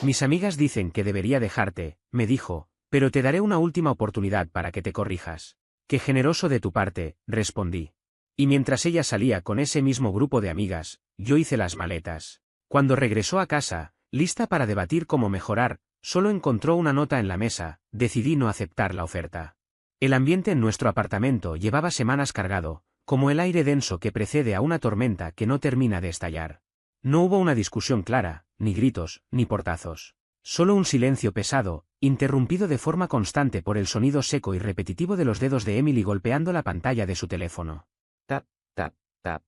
Mis amigas dicen que debería dejarte, me dijo, pero te daré una última oportunidad para que te corrijas. Qué generoso de tu parte, respondí. Y mientras ella salía con ese mismo grupo de amigas, yo hice las maletas. Cuando regresó a casa, lista para debatir cómo mejorar, solo encontró una nota en la mesa, decidí no aceptar la oferta. El ambiente en nuestro apartamento llevaba semanas cargado, como el aire denso que precede a una tormenta que no termina de estallar. No hubo una discusión clara, ni gritos, ni portazos. Solo un silencio pesado, interrumpido de forma constante por el sonido seco y repetitivo de los dedos de Emily golpeando la pantalla de su teléfono. Tap, tap, tap.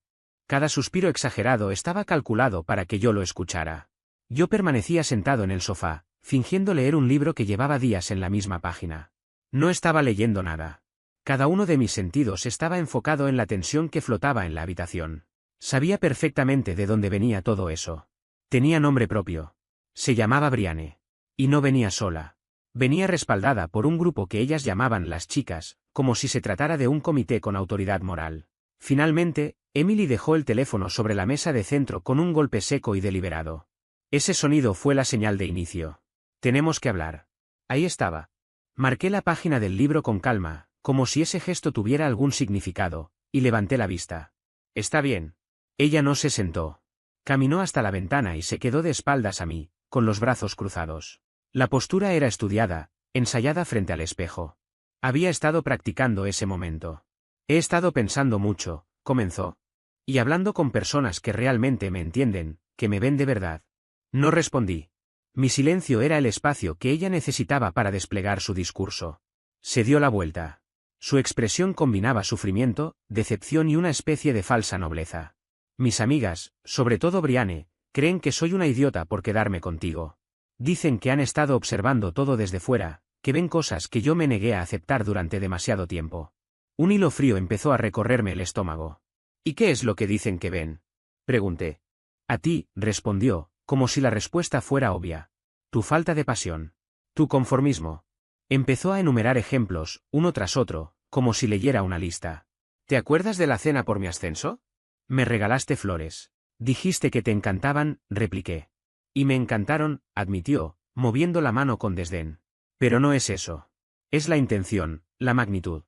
Cada suspiro exagerado estaba calculado para que yo lo escuchara. Yo permanecía sentado en el sofá, fingiendo leer un libro que llevaba días en la misma página. No estaba leyendo nada. Cada uno de mis sentidos estaba enfocado en la tensión que flotaba en la habitación. Sabía perfectamente de dónde venía todo eso. Tenía nombre propio. Se llamaba Brianne. Y no venía sola. Venía respaldada por un grupo que ellas llamaban las chicas, como si se tratara de un comité con autoridad moral. Finalmente, Emily dejó el teléfono sobre la mesa de centro con un golpe seco y deliberado. Ese sonido fue la señal de inicio. Tenemos que hablar. Ahí estaba. Marqué la página del libro con calma, como si ese gesto tuviera algún significado, y levanté la vista. Está bien. Ella no se sentó. Caminó hasta la ventana y se quedó de espaldas a mí, con los brazos cruzados. La postura era estudiada, ensayada frente al espejo. Había estado practicando ese momento. He estado pensando mucho, comenzó. Y hablando con personas que realmente me entienden, que me ven de verdad. No respondí. Mi silencio era el espacio que ella necesitaba para desplegar su discurso. Se dio la vuelta. Su expresión combinaba sufrimiento, decepción y una especie de falsa nobleza. Mis amigas, sobre todo Brianne, creen que soy una idiota por quedarme contigo. Dicen que han estado observando todo desde fuera, que ven cosas que yo me negué a aceptar durante demasiado tiempo. Un hilo frío empezó a recorrerme el estómago. ¿Y qué es lo que dicen que ven? Pregunté. A ti, respondió, como si la respuesta fuera obvia. Tu falta de pasión. Tu conformismo. Empezó a enumerar ejemplos, uno tras otro, como si leyera una lista. ¿Te acuerdas de la cena por mi ascenso? Me regalaste flores. Dijiste que te encantaban, repliqué. Y me encantaron, admitió, moviendo la mano con desdén. Pero no es eso. Es la intención, la magnitud.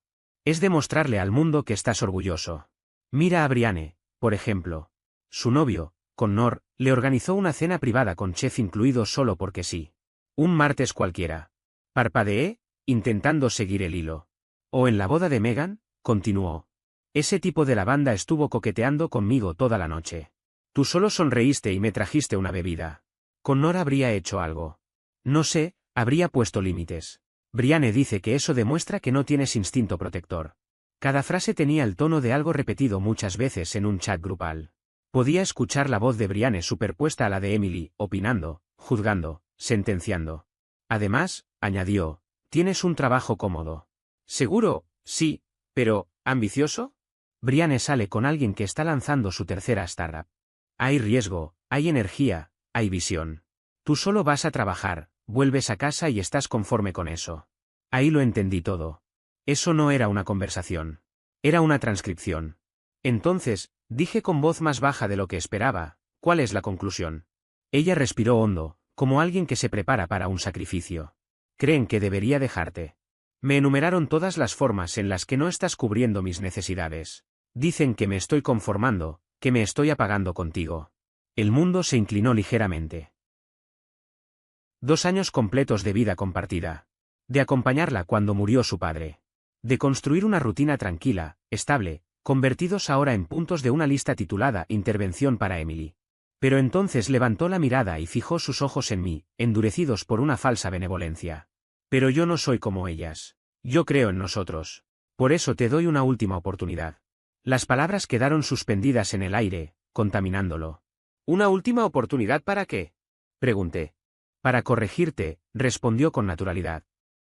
Es demostrarle al mundo que estás orgulloso. Mira a Brianne, por ejemplo. Su novio, Connor, le organizó una cena privada con chef incluido solo porque sí. Un martes cualquiera. Parpadeé, intentando seguir el hilo. O en la boda de Meghan, continuó. Ese tipo de lavanda estuvo coqueteando conmigo toda la noche. Tú solo sonreíste y me trajiste una bebida. Connor habría hecho algo. No sé, habría puesto límites. Brianne dice que eso demuestra que no tienes instinto protector. Cada frase tenía el tono de algo repetido muchas veces en un chat grupal. Podía escuchar la voz de Brianne superpuesta a la de Emily, opinando, juzgando, sentenciando. Además, añadió, tienes un trabajo cómodo. ¿Seguro? Sí, pero, ¿ambicioso? Brianne sale con alguien que está lanzando su tercera startup. Hay riesgo, hay energía, hay visión. Tú solo vas a trabajar, vuelves a casa y estás conforme con eso. Ahí lo entendí todo. Eso no era una conversación. Era una transcripción. Entonces, dije con voz más baja de lo que esperaba, ¿cuál es la conclusión? Ella respiró hondo, como alguien que se prepara para un sacrificio. Creen que debería dejarte. Me enumeraron todas las formas en las que no estás cubriendo mis necesidades. Dicen que me estoy conformando, que me estoy apagando contigo. El mundo se inclinó ligeramente. 2 años completos de vida compartida. De acompañarla cuando murió su padre. De construir una rutina tranquila, estable, convertidos ahora en puntos de una lista titulada Intervención para Emily. Pero entonces levantó la mirada y fijó sus ojos en mí, endurecidos por una falsa benevolencia. Pero yo no soy como ellas. Yo creo en nosotros. Por eso te doy una última oportunidad. Las palabras quedaron suspendidas en el aire, contaminándolo. ¿Una última oportunidad para qué? Pregunté. Para corregirte, respondió con naturalidad.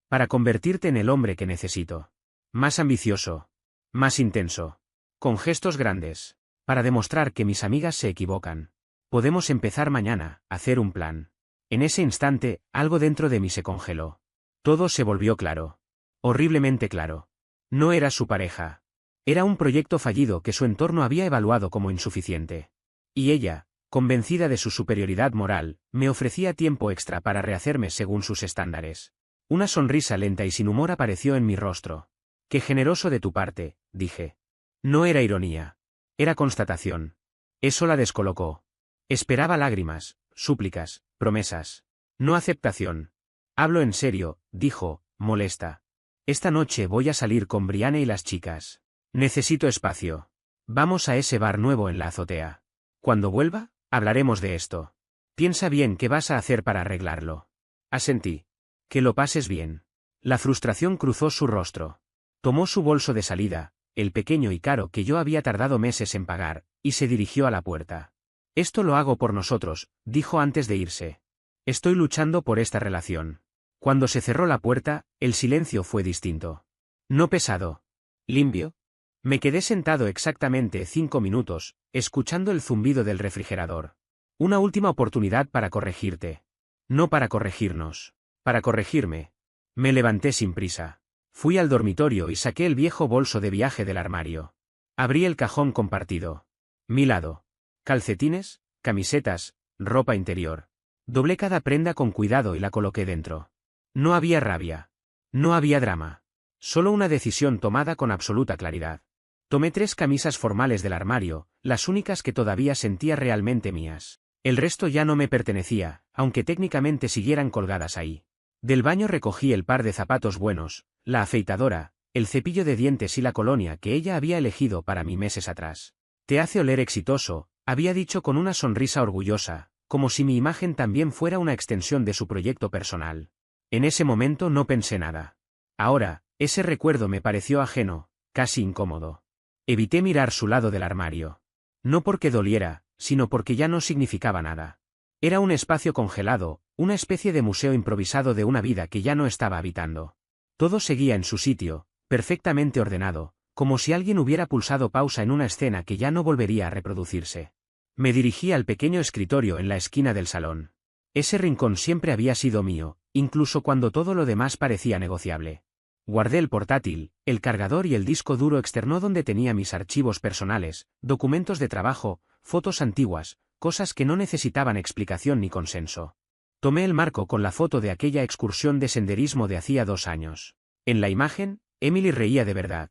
Para convertirte en el hombre que necesito. Más ambicioso. Más intenso. Con gestos grandes. Para demostrar que mis amigas se equivocan. Podemos empezar mañana, hacer un plan. En ese instante, algo dentro de mí se congeló. Todo se volvió claro. Horriblemente claro. No era su pareja. Era un proyecto fallido que su entorno había evaluado como insuficiente. Y ella, Convencida de su superioridad moral, me ofrecía tiempo extra para rehacerme según sus estándares. Una sonrisa lenta y sin humor apareció en mi rostro. «Qué generoso de tu parte», dije. No era ironía. Era constatación. Eso la descolocó. Esperaba lágrimas, súplicas, promesas. No aceptación. «Hablo en serio», dijo, molesta. «Esta noche voy a salir con Brianne y las chicas. Necesito espacio. Vamos a ese bar nuevo en la azotea. Cuando vuelva, hablaremos de esto. Piensa bien qué vas a hacer para arreglarlo». Asentí. «Que lo pases bien». La frustración cruzó su rostro. Tomó su bolso de salida, el pequeño y caro que yo había tardado meses en pagar, y se dirigió a la puerta. «Esto lo hago por nosotros», dijo antes de irse. «Estoy luchando por esta relación». Cuando se cerró la puerta, el silencio fue distinto. No pesado. Limpio. Me quedé sentado exactamente 5 minutos, escuchando el zumbido del refrigerador. Una última oportunidad para corregirte. No para corregirnos. Para corregirme. Me levanté sin prisa. Fui al dormitorio y saqué el viejo bolso de viaje del armario. Abrí el cajón compartido. Mi lado. Calcetines, camisetas, ropa interior. Doblé cada prenda con cuidado y la coloqué dentro. No había rabia. No había drama. Solo una decisión tomada con absoluta claridad. Tomé 3 camisas formales del armario, las únicas que todavía sentía realmente mías. El resto ya no me pertenecía, aunque técnicamente siguieran colgadas ahí. Del baño recogí el par de zapatos buenos, la afeitadora, el cepillo de dientes y la colonia que ella había elegido para mí meses atrás. «Te hace oler exitoso», había dicho con una sonrisa orgullosa, como si mi imagen también fuera una extensión de su proyecto personal. En ese momento no pensé nada. Ahora, ese recuerdo me pareció ajeno, casi incómodo. Evité mirar su lado del armario. No porque doliera, sino porque ya no significaba nada. Era un espacio congelado, una especie de museo improvisado de una vida que ya no estaba habitando. Todo seguía en su sitio, perfectamente ordenado, como si alguien hubiera pulsado pausa en una escena que ya no volvería a reproducirse. Me dirigí al pequeño escritorio en la esquina del salón. Ese rincón siempre había sido mío, incluso cuando todo lo demás parecía negociable. Guardé el portátil, el cargador y el disco duro externo donde tenía mis archivos personales, documentos de trabajo, fotos antiguas, cosas que no necesitaban explicación ni consenso. Tomé el marco con la foto de aquella excursión de senderismo de hacía 2 años. En la imagen, Emily reía de verdad.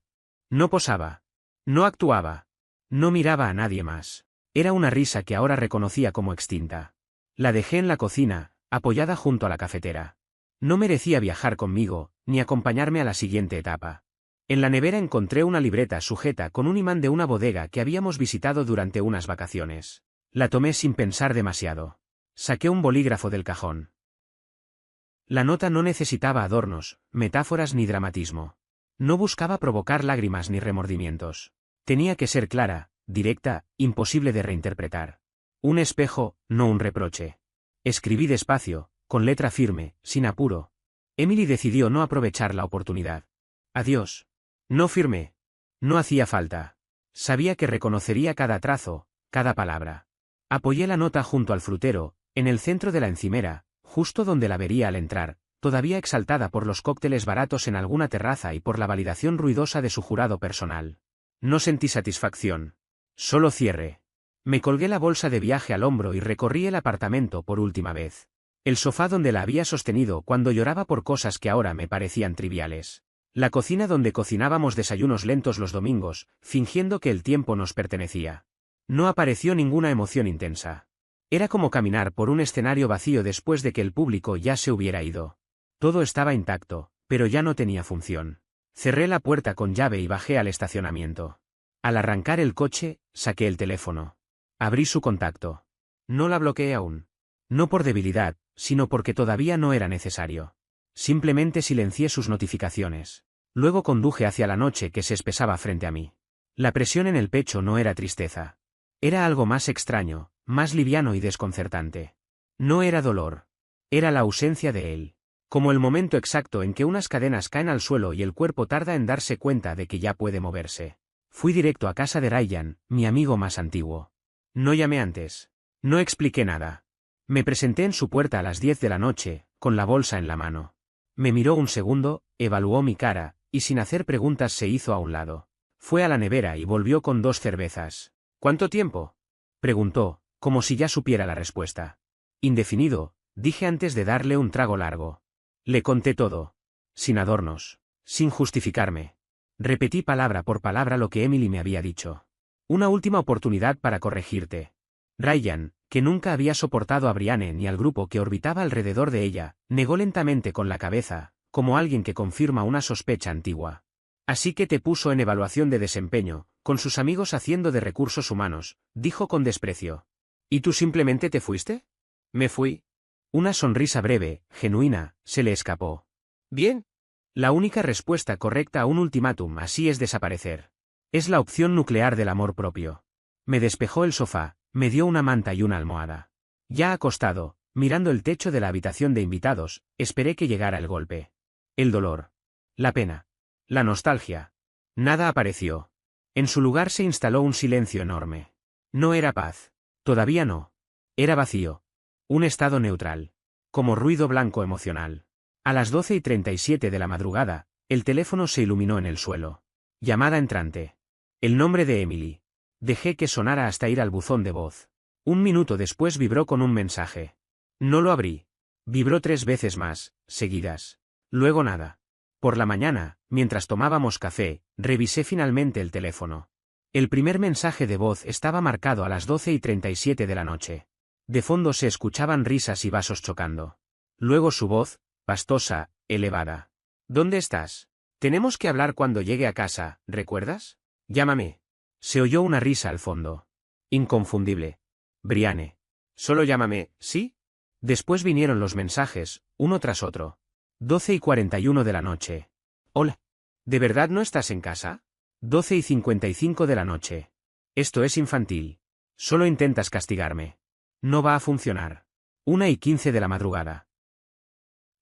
No posaba. No actuaba. No miraba a nadie más. Era una risa que ahora reconocía como extinta. La dejé en la cocina, apoyada junto a la cafetera. No merecía viajar conmigo, ni acompañarme a la siguiente etapa. En la nevera encontré una libreta sujeta con un imán de una bodega que habíamos visitado durante unas vacaciones. La tomé sin pensar demasiado. Saqué un bolígrafo del cajón. La nota no necesitaba adornos, metáforas ni dramatismo. No buscaba provocar lágrimas ni remordimientos. Tenía que ser clara, directa, imposible de reinterpretar. Un espejo, no un reproche. Escribí despacio, con letra firme, sin apuro. Emily decidió no aprovechar la oportunidad. Adiós. No firmé. No hacía falta. Sabía que reconocería cada trazo, cada palabra. Apoyé la nota junto al frutero, en el centro de la encimera, justo donde la vería al entrar, todavía exaltada por los cócteles baratos en alguna terraza y por la validación ruidosa de su jurado personal. No sentí satisfacción. Solo cierre. Me colgué la bolsa de viaje al hombro y recorrí el apartamento por última vez. El sofá donde la había sostenido cuando lloraba por cosas que ahora me parecían triviales. La cocina donde cocinábamos desayunos lentos los domingos, fingiendo que el tiempo nos pertenecía. No apareció ninguna emoción intensa. Era como caminar por un escenario vacío después de que el público ya se hubiera ido. Todo estaba intacto, pero ya no tenía función. Cerré la puerta con llave y bajé al estacionamiento. Al arrancar el coche, saqué el teléfono. Abrí su contacto. No la bloqueé aún. No por debilidad, sino porque todavía no era necesario. Simplemente silencié sus notificaciones. Luego conduje hacia la noche que se espesaba frente a mí. La presión en el pecho no era tristeza. Era algo más extraño, más liviano y desconcertante. No era dolor. Era la ausencia de él. Como el momento exacto en que unas cadenas caen al suelo y el cuerpo tarda en darse cuenta de que ya puede moverse. Fui directo a casa de Ryan, mi amigo más antiguo. No llamé antes. No expliqué nada. Me presenté en su puerta a las 10 de la noche, con la bolsa en la mano. Me miró un segundo, evaluó mi cara, y sin hacer preguntas se hizo a un lado. Fue a la nevera y volvió con 2 cervezas. ¿Cuánto tiempo?, preguntó, como si ya supiera la respuesta. Indefinido, dije antes de darle un trago largo. Le conté todo. Sin adornos. Sin justificarme. Repetí palabra por palabra lo que Emily me había dicho. Una última oportunidad para corregirte. Ryan, que nunca había soportado a Brianne ni al grupo que orbitaba alrededor de ella, negó lentamente con la cabeza, como alguien que confirma una sospecha antigua. Así que te puso en evaluación de desempeño, con sus amigos haciendo de recursos humanos, dijo con desprecio. ¿Y tú simplemente te fuiste? Me fui. Una sonrisa breve, genuina, se le escapó. Bien. La única respuesta correcta a un ultimátum así es desaparecer. Es la opción nuclear del amor propio. Me despejó el sofá, me dio una manta y una almohada. Ya acostado, mirando el techo de la habitación de invitados, esperé que llegara el golpe. El dolor. La pena. La nostalgia. Nada apareció. En su lugar se instaló un silencio enorme. No era paz. Todavía no. Era vacío. Un estado neutral. Como ruido blanco emocional. A las 12:37 de la madrugada, el teléfono se iluminó en el suelo. Llamada entrante. El nombre de Emily. Dejé que sonara hasta ir al buzón de voz. Un minuto después vibró con un mensaje. No lo abrí. Vibró 3 veces más, seguidas. Luego nada. Por la mañana, mientras tomábamos café, revisé finalmente el teléfono. El primer mensaje de voz estaba marcado a las 12:37 de la noche. De fondo se escuchaban risas y vasos chocando. Luego su voz, pastosa, elevada. ¿Dónde estás? Tenemos que hablar cuando llegue a casa, ¿recuerdas? Llámame. Se oyó una risa al fondo. Inconfundible. Brianne. Solo llámame, ¿sí? Después vinieron los mensajes, uno tras otro. 12:41 de la noche. Hola. ¿De verdad no estás en casa? 12:55 de la noche. Esto es infantil. Solo intentas castigarme. No va a funcionar. 1:15 de la madrugada.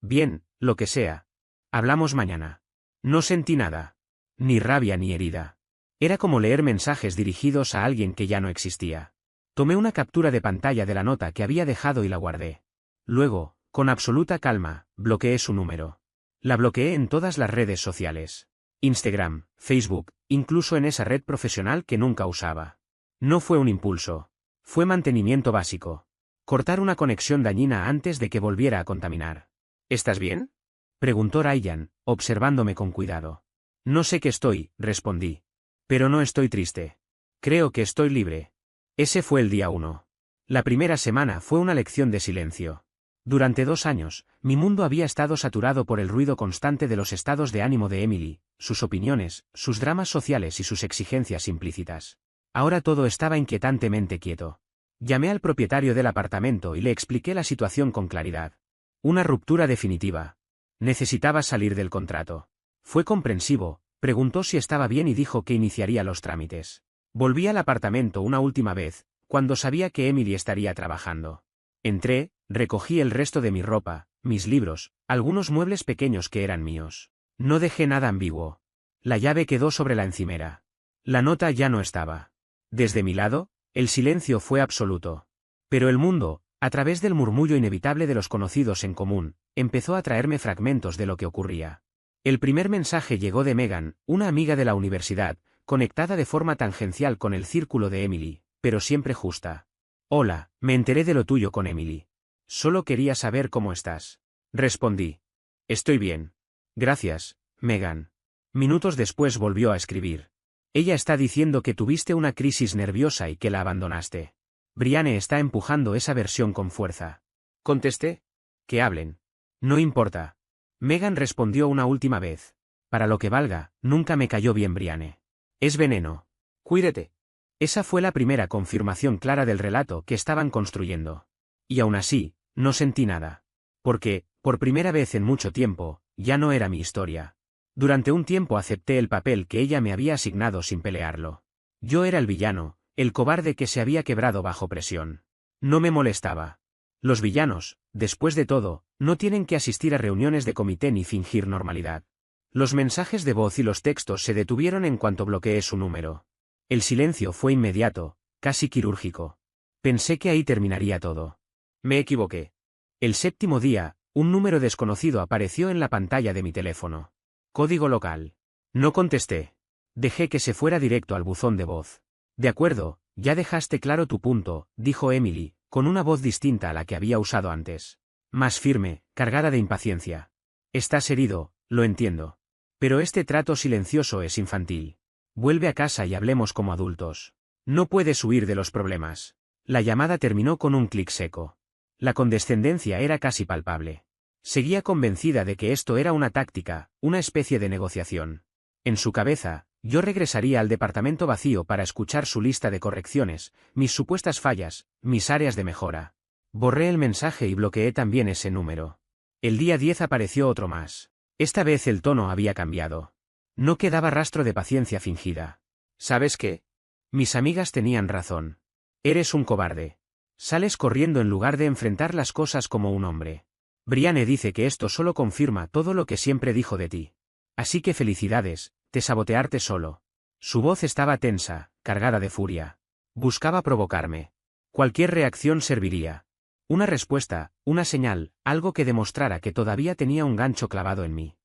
Bien, lo que sea. Hablamos mañana. No sentí nada. Ni rabia ni herida. Era como leer mensajes dirigidos a alguien que ya no existía. Tomé una captura de pantalla de la nota que había dejado y la guardé. Luego, con absoluta calma, bloqueé su número. La bloqueé en todas las redes sociales. Instagram, Facebook, incluso en esa red profesional que nunca usaba. No fue un impulso. Fue mantenimiento básico. Cortar una conexión dañina antes de que volviera a contaminar. ¿Estás bien? Preguntó Ryan, observándome con cuidado. No sé qué estoy, respondí. Pero no estoy triste. Creo que estoy libre. Ese fue el día 1. La primera semana fue una lección de silencio. Durante 2 años, mi mundo había estado saturado por el ruido constante de los estados de ánimo de Emily, sus opiniones, sus dramas sociales y sus exigencias implícitas. Ahora todo estaba inquietantemente quieto. Llamé al propietario del apartamento y le expliqué la situación con claridad. Una ruptura definitiva. Necesitaba salir del contrato. Fue comprensivo, preguntó si estaba bien y dijo que iniciaría los trámites. Volví al apartamento una última vez, cuando sabía que Emily estaría trabajando. Entré, recogí el resto de mi ropa, mis libros, algunos muebles pequeños que eran míos. No dejé nada ambiguo. La llave quedó sobre la encimera. La nota ya no estaba. Desde mi lado, el silencio fue absoluto. Pero el mundo, a través del murmullo inevitable de los conocidos en común, empezó a traerme fragmentos de lo que ocurría. El primer mensaje llegó de Megan, una amiga de la universidad, conectada de forma tangencial con el círculo de Emily, pero siempre justa. Hola, me enteré de lo tuyo con Emily. Solo quería saber cómo estás. Respondí. Estoy bien. Gracias, Megan. Minutos después volvió a escribir. Ella está diciendo que tuviste una crisis nerviosa y que la abandonaste. Brianne está empujando esa versión con fuerza. Contesté. Que hablen. No importa. Megan respondió una última vez. Para lo que valga, nunca me cayó bien Brianne. Es veneno. Cuídate. Esa fue la primera confirmación clara del relato que estaban construyendo. Y aún así, no sentí nada. Porque, por primera vez en mucho tiempo, ya no era mi historia. Durante un tiempo acepté el papel que ella me había asignado sin pelearlo. Yo era el villano, el cobarde que se había quebrado bajo presión. No me molestaba. Los villanos, después de todo, no tienen que asistir a reuniones de comité ni fingir normalidad. Los mensajes de voz y los textos se detuvieron en cuanto bloqueé su número. El silencio fue inmediato, casi quirúrgico. Pensé que ahí terminaría todo. Me equivoqué. El 7º día, un número desconocido apareció en la pantalla de mi teléfono. Código local. No contesté. Dejé que se fuera directo al buzón de voz. De acuerdo, Ya dejaste claro tu punto, dijo Emily, con una voz distinta a la que había usado antes. Más firme, cargada de impaciencia. Estás herido, lo entiendo. Pero este trato silencioso es infantil. Vuelve a casa y hablemos como adultos. No puedes huir de los problemas. La llamada terminó con un clic seco. La condescendencia era casi palpable. Seguía convencida de que esto era una táctica, una especie de negociación. En su cabeza, yo regresaría al departamento vacío para escuchar su lista de correcciones, mis supuestas fallas, mis áreas de mejora. Borré el mensaje y bloqueé también ese número. El día 10 apareció otro más. Esta vez el tono había cambiado. No quedaba rastro de paciencia fingida. ¿Sabes qué? Mis amigas tenían razón. Eres un cobarde. Sales corriendo en lugar de enfrentar las cosas como un hombre. Brianne dice que esto solo confirma todo lo que siempre dijo de ti. Así que felicidades, te sabotearte solo. Su voz estaba tensa, cargada de furia. Buscaba provocarme. Cualquier reacción serviría. Una respuesta, una señal, algo que demostrara que todavía tenía un gancho clavado en mí.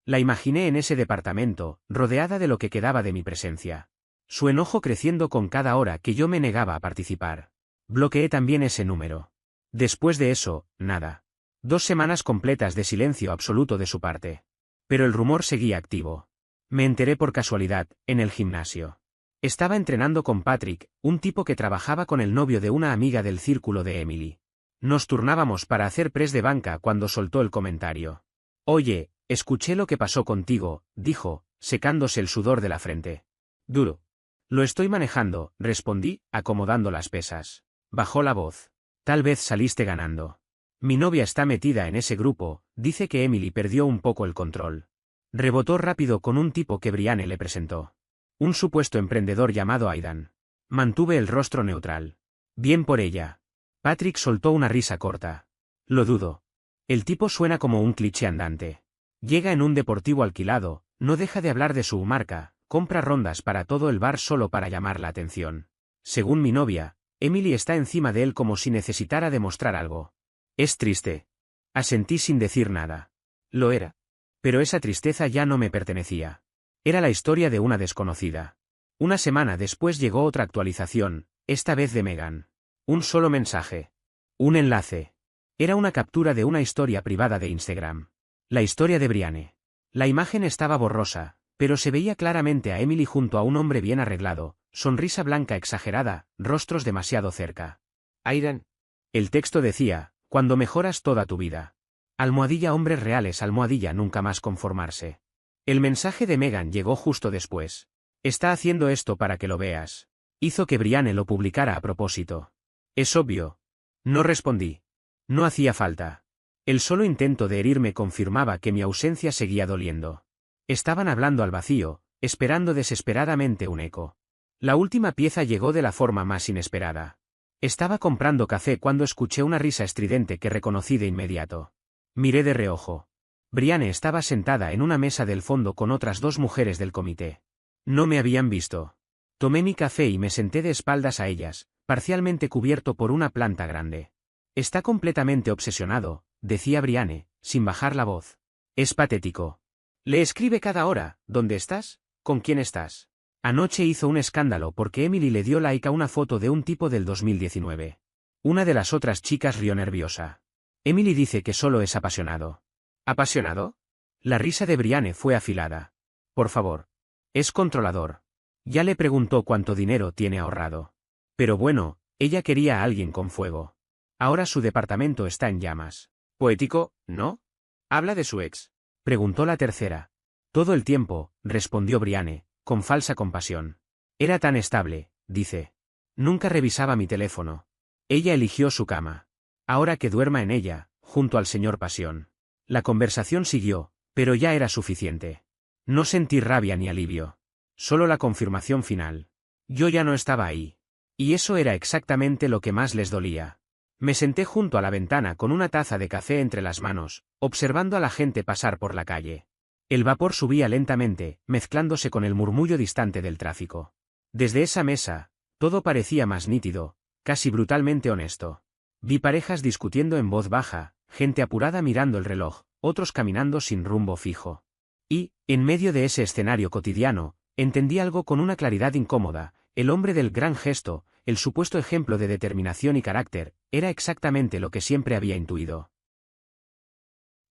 La imaginé en ese departamento, rodeada de lo que quedaba de mi presencia. Su enojo creciendo con cada hora que yo me negaba a participar. Bloqueé también ese número. Después de eso, nada. 2 semanas completas de silencio absoluto de su parte. Pero el rumor seguía activo. Me enteré por casualidad, en el gimnasio. Estaba entrenando con Patrick, un tipo que trabajaba con el novio de una amiga del círculo de Emily. Nos turnábamos para hacer press de banca cuando soltó el comentario. Oye, escuché lo que pasó contigo, dijo, secándose el sudor de la frente. Duro. Lo estoy manejando, respondí, acomodando las pesas. Bajó la voz. Tal vez saliste ganando. Mi novia está metida en ese grupo, dice que Emily perdió un poco el control. Rebotó rápido con un tipo que Brianne le presentó. Un supuesto emprendedor llamado Aidan. Mantuve el rostro neutral. Bien por ella. Patrick soltó una risa corta. Lo dudo. El tipo suena como un cliché andante. Llega en un deportivo alquilado, no deja de hablar de su marca, compra rondas para todo el bar solo para llamar la atención. Según mi novia, Emily está encima de él como si necesitara demostrar algo. Es triste. Asentí sin decir nada. Lo era. Pero esa tristeza ya no me pertenecía. Era la historia de una desconocida. Una semana después llegó otra actualización, esta vez de Megan. Un solo mensaje. Un enlace. Era una captura de una historia privada de Instagram. La historia de Brianne. La imagen estaba borrosa, pero se veía claramente a Emily junto a un hombre bien arreglado, sonrisa blanca exagerada, rostros demasiado cerca. Aidan. El texto decía, cuando mejoras toda tu vida. Almohadilla hombres reales, almohadilla nunca más conformarse. El mensaje de Megan llegó justo después. Está haciendo esto para que lo veas. Hizo que Brianne lo publicara a propósito. Es obvio. No respondí. No hacía falta. El solo intento de herirme confirmaba que mi ausencia seguía doliendo. Estaban hablando al vacío, esperando desesperadamente un eco. La última pieza llegó de la forma más inesperada. Estaba comprando café cuando escuché una risa estridente que reconocí de inmediato. Miré de reojo. Brianne estaba sentada en una mesa del fondo con otras 2 mujeres del comité. No me habían visto. Tomé mi café y me senté de espaldas a ellas, parcialmente cubierto por una planta grande. Está completamente obsesionado, decía Brianne, sin bajar la voz. Es patético. Le escribe cada hora, ¿dónde estás? ¿Con quién estás? Anoche hizo un escándalo porque Emily le dio like a una foto de un tipo del 2019. Una de las otras chicas rió nerviosa. Emily dice que solo es apasionado. ¿Apasionado? La risa de Brianne fue afilada. Por favor. Es controlador. Ya le preguntó cuánto dinero tiene ahorrado. Pero bueno, ella quería a alguien con fuego. Ahora su departamento está en llamas. Poético, ¿no? ¿Habla de su ex? Preguntó la tercera. Todo el tiempo, respondió Brianne, con falsa compasión. Era tan estable, dice. Nunca revisaba mi teléfono. Ella eligió su cama. Ahora que duerma en ella, junto al señor Pasión. La conversación siguió, pero ya era suficiente. No sentí rabia ni alivio. Solo la confirmación final. Yo ya no estaba ahí. Y eso era exactamente lo que más les dolía. Me senté junto a la ventana con una taza de café entre las manos, observando a la gente pasar por la calle. El vapor subía lentamente, mezclándose con el murmullo distante del tráfico. Desde esa mesa, todo parecía más nítido, casi brutalmente honesto. Vi parejas discutiendo en voz baja, gente apurada mirando el reloj, otros caminando sin rumbo fijo. Y, en medio de ese escenario cotidiano, entendí algo con una claridad incómoda, el hombre del gran gesto, el supuesto ejemplo de determinación y carácter, era exactamente lo que siempre había intuido.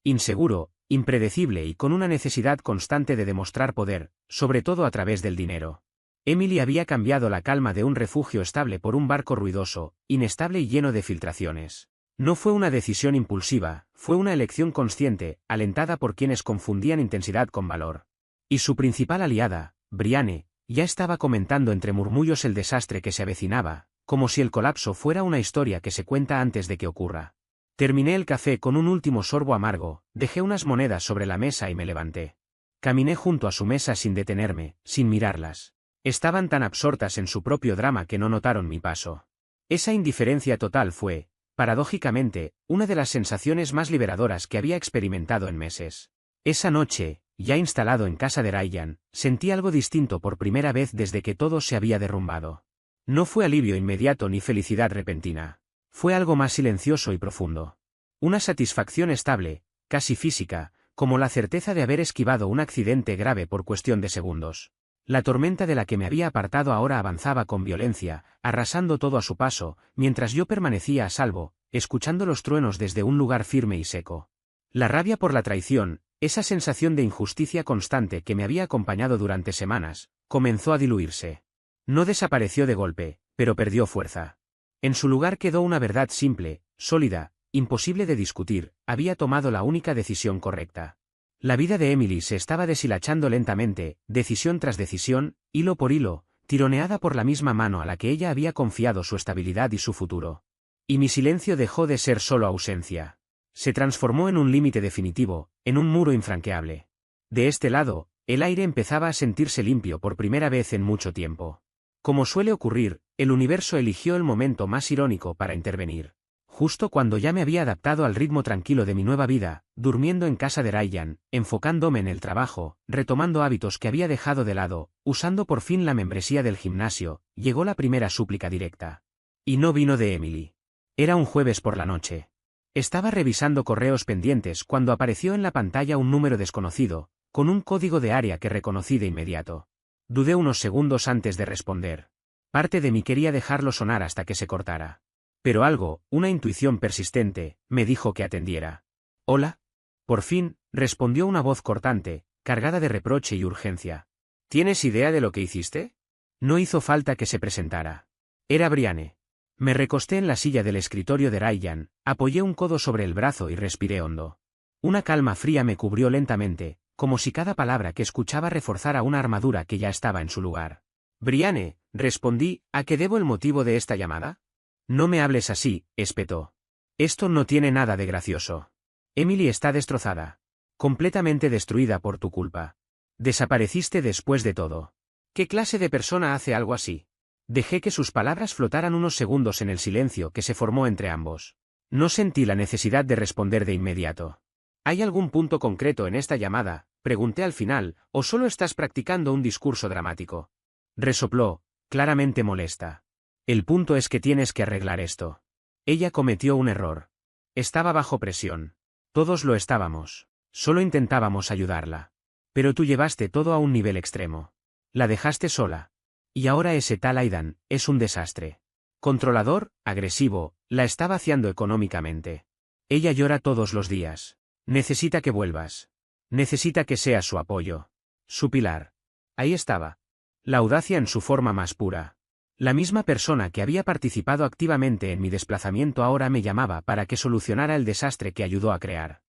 Inseguro, impredecible y con una necesidad constante de demostrar poder, sobre todo a través del dinero. Emily había cambiado la calma de un refugio estable por un barco ruidoso, inestable y lleno de filtraciones. No fue una decisión impulsiva, fue una elección consciente, alentada por quienes confundían intensidad con valor. Y su principal aliada, Brianne, ya estaba comentando entre murmullos el desastre que se avecinaba, como si el colapso fuera una historia que se cuenta antes de que ocurra. Terminé el café con un último sorbo amargo, dejé unas monedas sobre la mesa y me levanté. Caminé junto a su mesa sin detenerme, sin mirarlas. Estaban tan absortas en su propio drama que no notaron mi paso. Esa indiferencia total fue, paradójicamente, una de las sensaciones más liberadoras que había experimentado en meses. Esa noche, ya instalado en casa de Ryan, sentí algo distinto por primera vez desde que todo se había derrumbado. No fue alivio inmediato ni felicidad repentina. Fue algo más silencioso y profundo. Una satisfacción estable, casi física, como la certeza de haber esquivado un accidente grave por cuestión de segundos. La tormenta de la que me había apartado ahora avanzaba con violencia, arrasando todo a su paso, mientras yo permanecía a salvo, escuchando los truenos desde un lugar firme y seco. La rabia por la traición, esa sensación de injusticia constante que me había acompañado durante semanas, comenzó a diluirse. No desapareció de golpe, pero perdió fuerza. En su lugar quedó una verdad simple, sólida, imposible de discutir: había tomado la única decisión correcta. La vida de Emily se estaba deshilachando lentamente, decisión tras decisión, hilo por hilo, tironeada por la misma mano a la que ella había confiado su estabilidad y su futuro. Y mi silencio dejó de ser solo ausencia. Se transformó en un límite definitivo, en un muro infranqueable. De este lado, el aire empezaba a sentirse limpio por primera vez en mucho tiempo. Como suele ocurrir, el universo eligió el momento más irónico para intervenir. Justo cuando ya me había adaptado al ritmo tranquilo de mi nueva vida, durmiendo en casa de Ryan, enfocándome en el trabajo, retomando hábitos que había dejado de lado, usando por fin la membresía del gimnasio, llegó la primera súplica directa. Y no vino de Emily. Era un jueves por la noche. Estaba revisando correos pendientes cuando apareció en la pantalla un número desconocido, con un código de área que reconocí de inmediato. Dudé unos segundos antes de responder. Parte de mí quería dejarlo sonar hasta que se cortara. Pero algo, una intuición persistente, me dijo que atendiera. «¿Hola?» Por fin, respondió una voz cortante, cargada de reproche y urgencia. «¿Tienes idea de lo que hiciste?» No hizo falta que se presentara. Era Brianne. Me recosté en la silla del escritorio de Ryan, apoyé un codo sobre el brazo y respiré hondo. Una calma fría me cubrió lentamente, como si cada palabra que escuchaba reforzara una armadura que ya estaba en su lugar. «Brianne», respondí, «¿a qué debo el motivo de esta llamada?» «No me hables así», espetó. «Esto no tiene nada de gracioso. Emily está destrozada. Completamente destruida por tu culpa. Desapareciste después de todo. ¿Qué clase de persona hace algo así?» Dejé que sus palabras flotaran unos segundos en el silencio que se formó entre ambos. No sentí la necesidad de responder de inmediato. «¿Hay algún punto concreto en esta llamada?», pregunté al final, «¿o solo estás practicando un discurso dramático?» Resopló, claramente molesta. «El punto es que tienes que arreglar esto». Ella cometió un error. Estaba bajo presión. Todos lo estábamos. Solo intentábamos ayudarla. Pero tú llevaste todo a un nivel extremo. La dejaste sola. Y ahora ese tal Aidan es un desastre. Controlador, agresivo, la está vaciando económicamente. Ella llora todos los días. Necesita que vuelvas. Necesita que seas su apoyo. Su pilar. Ahí estaba. La audacia en su forma más pura. La misma persona que había participado activamente en mi desplazamiento ahora me llamaba para que solucionara el desastre que ayudó a crear.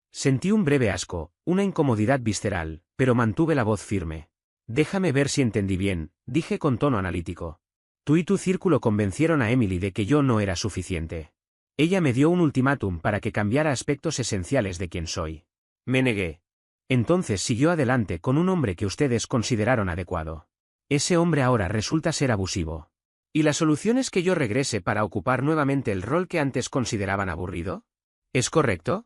Sentí un breve asco, una incomodidad visceral, pero mantuve la voz firme. «Déjame ver si entendí bien», dije con tono analítico. «Tú y tu círculo convencieron a Emily de que yo no era suficiente. Ella me dio un ultimátum para que cambiara aspectos esenciales de quien soy. Me negué. Entonces siguió adelante con un hombre que ustedes consideraron adecuado. Ese hombre ahora resulta ser abusivo. ¿Y la solución es que yo regrese para ocupar nuevamente el rol que antes consideraban aburrido? ¿Es correcto?»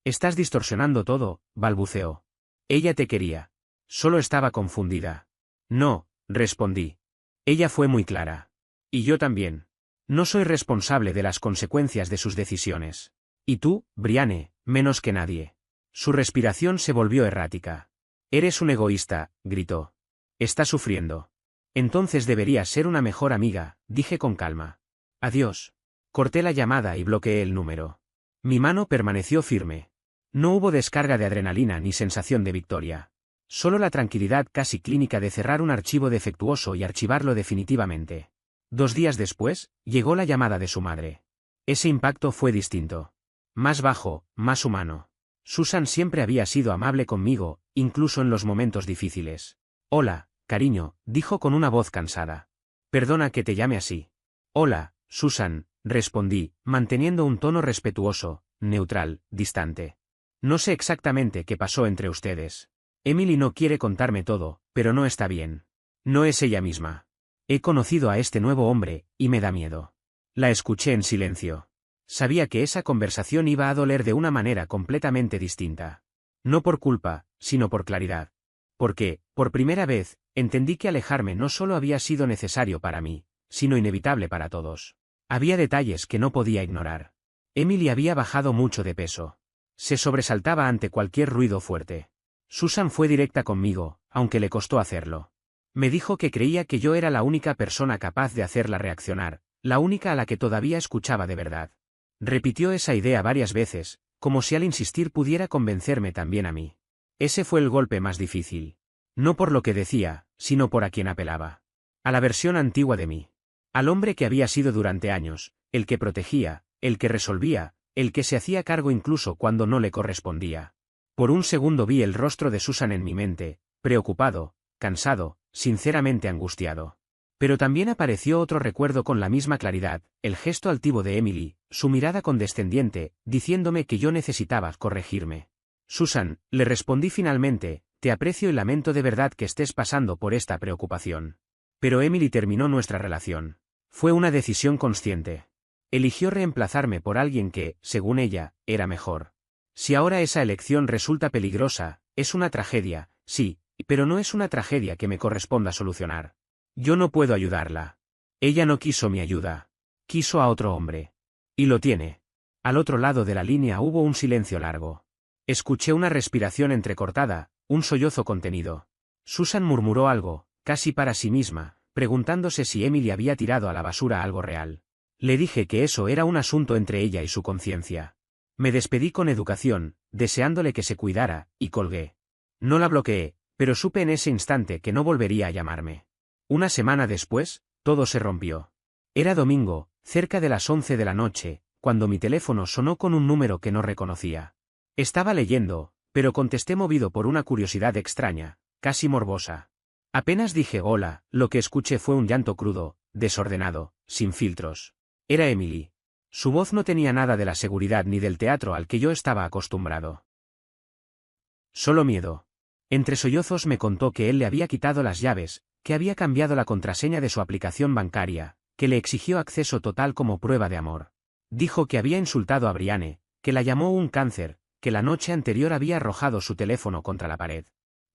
«Estás distorsionando todo», balbuceó. «Ella te quería. Solo estaba confundida». «No», respondí. Ella fue muy clara. «Y yo también. No soy responsable de las consecuencias de sus decisiones. Y tú, Brianne, menos que nadie». Su respiración se volvió errática. «Eres un egoísta», gritó. «Está sufriendo. Entonces deberías ser una mejor amiga, dije con calma. Adiós. Corté la llamada y bloqueé el número. Mi mano permaneció firme. No hubo descarga de adrenalina ni sensación de victoria. Solo la tranquilidad casi clínica de cerrar un archivo defectuoso y archivarlo definitivamente. 2 días después, llegó la llamada de su madre. Ese impacto fue distinto. Más bajo, más humano. Susan siempre había sido amable conmigo, incluso en los momentos difíciles. Hola, cariño, dijo con una voz cansada. Perdona que te llame así. Hola, Susan, respondí, manteniendo un tono respetuoso, neutral, distante. No sé exactamente qué pasó entre ustedes. Emily no quiere contarme todo, pero no está bien. No es ella misma. He conocido a este nuevo hombre, y me da miedo. La escuché en silencio. Sabía que esa conversación iba a doler de una manera completamente distinta. No por culpa, sino por claridad. Porque, por primera vez, entendí que alejarme no solo había sido necesario para mí, sino inevitable para todos. Había detalles que no podía ignorar. Emily había bajado mucho de peso. Se sobresaltaba ante cualquier ruido fuerte. Susan fue directa conmigo, aunque le costó hacerlo. Me dijo que creía que yo era la única persona capaz de hacerla reaccionar, la única a la que todavía escuchaba de verdad. Repitió esa idea varias veces, como si al insistir pudiera convencerme también a mí. Ese fue el golpe más difícil. No por lo que decía, sino por a quien apelaba. A la versión antigua de mí. Al hombre que había sido durante años, el que protegía, el que resolvía, el que se hacía cargo incluso cuando no le correspondía. Por un segundo vi el rostro de Susan en mi mente, preocupado, cansado, sinceramente angustiado. Pero también apareció otro recuerdo con la misma claridad, el gesto altivo de Emily, su mirada condescendiente, diciéndome que yo necesitaba corregirme. Susan, le respondí finalmente, te aprecio y lamento de verdad que estés pasando por esta preocupación. Pero Emily terminó nuestra relación. Fue una decisión consciente. Eligió reemplazarme por alguien que, según ella, era mejor. Si ahora esa elección resulta peligrosa, es una tragedia, sí, pero no es una tragedia que me corresponda solucionar. Yo no puedo ayudarla. Ella no quiso mi ayuda. Quiso a otro hombre. Y lo tiene. Al otro lado de la línea hubo un silencio largo. Escuché una respiración entrecortada, un sollozo contenido. Susan murmuró algo, casi para sí misma, preguntándose si Emily había tirado a la basura algo real. Le dije que eso era un asunto entre ella y su conciencia. Me despedí con educación, deseándole que se cuidara, y colgué. No la bloqueé, pero supe en ese instante que no volvería a llamarme. Una semana después, todo se rompió. Era domingo, cerca de las 11 de la noche, cuando mi teléfono sonó con un número que no reconocía. Estaba leyendo, pero contesté movido por una curiosidad extraña, casi morbosa. Apenas dije hola, lo que escuché fue un llanto crudo, desordenado, sin filtros. Era Emily. Su voz no tenía nada de la seguridad ni del teatro al que yo estaba acostumbrado. Solo miedo. Entre sollozos me contó que él le había quitado las llaves, que había cambiado la contraseña de su aplicación bancaria, que le exigió acceso total como prueba de amor. Dijo que había insultado a Brianne, que la llamó un cáncer, que la noche anterior había arrojado su teléfono contra la pared.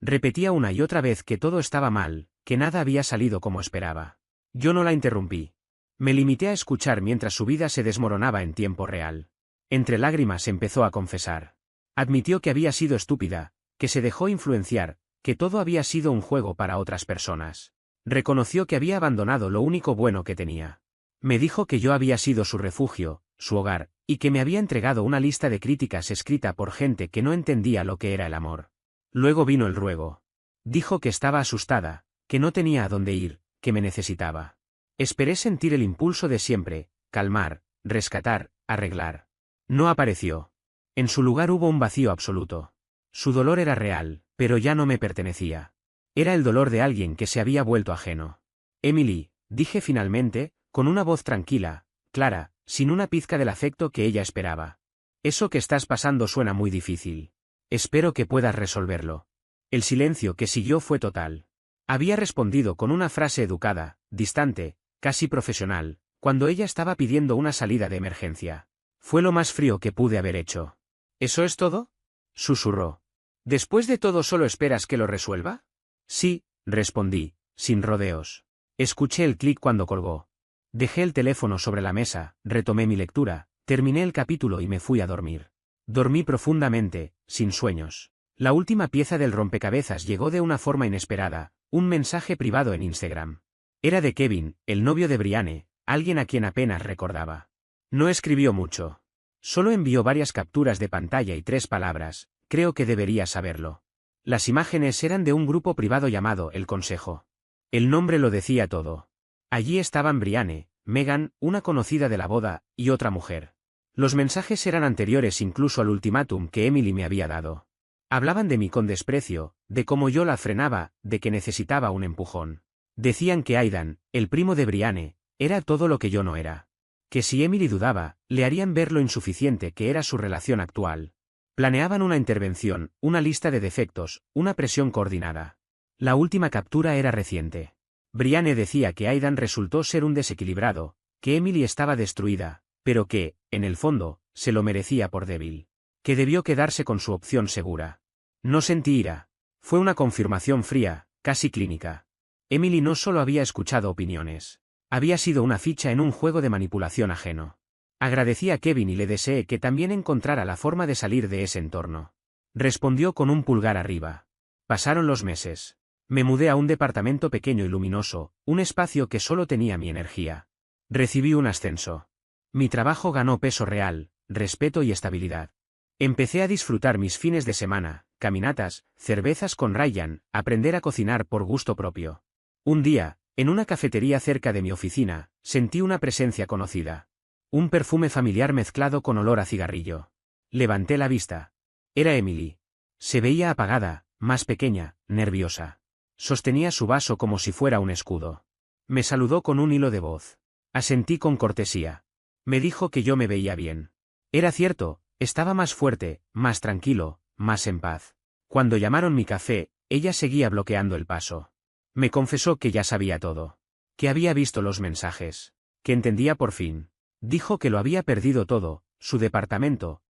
Repetía una y otra vez que todo estaba mal, que nada había salido como esperaba. Yo no la interrumpí. Me limité a escuchar mientras su vida se desmoronaba en tiempo real. Entre lágrimas empezó a confesar. Admitió que había sido estúpida, que se dejó influenciar, que todo había sido un juego para otras personas. Reconoció que había abandonado lo único bueno que tenía. Me dijo que yo había sido su refugio, su hogar, y que me había entregado una lista de críticas escrita por gente que no entendía lo que era el amor. Luego vino el ruego. Dijo que estaba asustada, que no tenía a dónde ir, que me necesitaba. Esperé sentir el impulso de siempre, calmar, rescatar, arreglar. No apareció. En su lugar hubo un vacío absoluto. Su dolor era real, pero ya no me pertenecía. Era el dolor de alguien que se había vuelto ajeno. Emily, dije finalmente, con una voz tranquila, clara, sin una pizca del afecto que ella esperaba. Eso que estás pasando suena muy difícil. Espero que puedas resolverlo. El silencio que siguió fue total. Había respondido con una frase educada, distante, casi profesional, cuando ella estaba pidiendo una salida de emergencia. Fue lo más frío que pude haber hecho. ¿Eso es todo?, susurró. ¿Después de todo solo esperas que lo resuelva? Sí, respondí, sin rodeos. Escuché el clic cuando colgó. Dejé el teléfono sobre la mesa, retomé mi lectura, terminé el capítulo y me fui a dormir. Dormí profundamente, sin sueños. La última pieza del rompecabezas llegó de una forma inesperada, un mensaje privado en Instagram. Era de Kevin, el novio de Brianne, alguien a quien apenas recordaba. No escribió mucho. Solo envió varias capturas de pantalla y 3 palabras: creo que debería saberlo. Las imágenes eran de un grupo privado llamado El Consejo. El nombre lo decía todo. Allí estaban Brianne, Megan, una conocida de la boda, y otra mujer. Los mensajes eran anteriores incluso al ultimátum que Emily me había dado. Hablaban de mí con desprecio, de cómo yo la frenaba, de que necesitaba un empujón. Decían que Aidan, el primo de Brianne, era todo lo que yo no era. Que si Emily dudaba, le harían ver lo insuficiente que era su relación actual. Planeaban una intervención, una lista de defectos, una presión coordinada. La última captura era reciente. Brianne decía que Aidan resultó ser un desequilibrado, que Emily estaba destruida, pero que, en el fondo, se lo merecía por débil. Que debió quedarse con su opción segura. No sentí ira. Fue una confirmación fría, casi clínica. Emily no solo había escuchado opiniones. Había sido una ficha en un juego de manipulación ajeno. Agradecí a Kevin y le deseé que también encontrara la forma de salir de ese entorno. Respondió con un pulgar arriba. Pasaron los meses. Me mudé a un departamento pequeño y luminoso, un espacio que solo tenía mi energía. Recibí un ascenso. Mi trabajo ganó peso real, respeto y estabilidad. Empecé a disfrutar mis fines de semana, caminatas, cervezas con Ryan, aprender a cocinar por gusto propio. Un día, en una cafetería cerca de mi oficina, sentí una presencia conocida. Un perfume familiar mezclado con olor a cigarrillo. Levanté la vista. Era Emily. Se veía apagada, más pequeña, nerviosa. Sostenía su vaso como si fuera un escudo. Me saludó con un hilo de voz. Asentí con cortesía. Me dijo que yo me veía bien. Era cierto, estaba más fuerte, más tranquilo, más en paz. Cuando llamaron mi café, ella seguía bloqueando el paso. Me confesó que ya sabía todo. Que había visto los mensajes. Que entendía por fin. Dijo que lo había perdido todo, su departamento,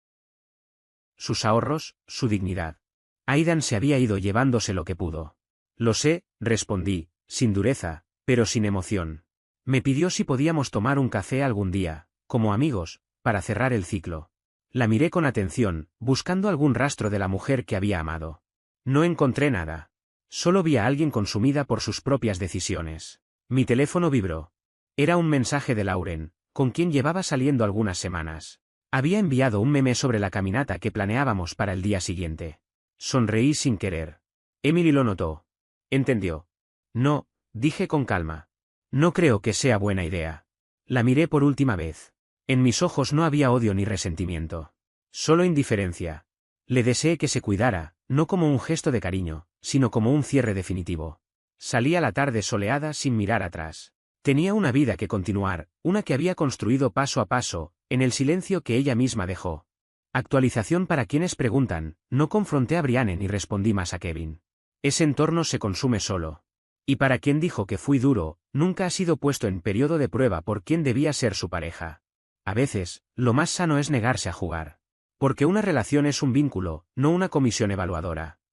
sus ahorros, su dignidad. Aidan se había ido llevándose lo que pudo. Lo sé, respondí, sin dureza, pero sin emoción. Me pidió si podíamos tomar un café algún día, como amigos, para cerrar el ciclo. La miré con atención, buscando algún rastro de la mujer que había amado. No encontré nada. Solo vi a alguien consumida por sus propias decisiones. Mi teléfono vibró. Era un mensaje de Lauren, con quien llevaba saliendo algunas semanas. Había enviado un meme sobre la caminata que planeábamos para el día siguiente. Sonreí sin querer. Emily lo notó. Entendió. No, dije con calma. No creo que sea buena idea. La miré por última vez. En mis ojos no había odio ni resentimiento. Solo indiferencia. Le deseé que se cuidara, no como un gesto de cariño, sino como un cierre definitivo. Salí a la tarde soleada sin mirar atrás. Tenía una vida que continuar, una que había construido paso a paso, en el silencio que ella misma dejó. Actualización para quienes preguntan: no confronté a Brianne ni respondí más a Kevin. Ese entorno se consume solo. Y para quien dijo que fui duro, nunca ha sido puesto en periodo de prueba por quien debía ser su pareja. A veces, lo más sano es negarse a jugar. Porque una relación es un vínculo, no una comisión evaluadora.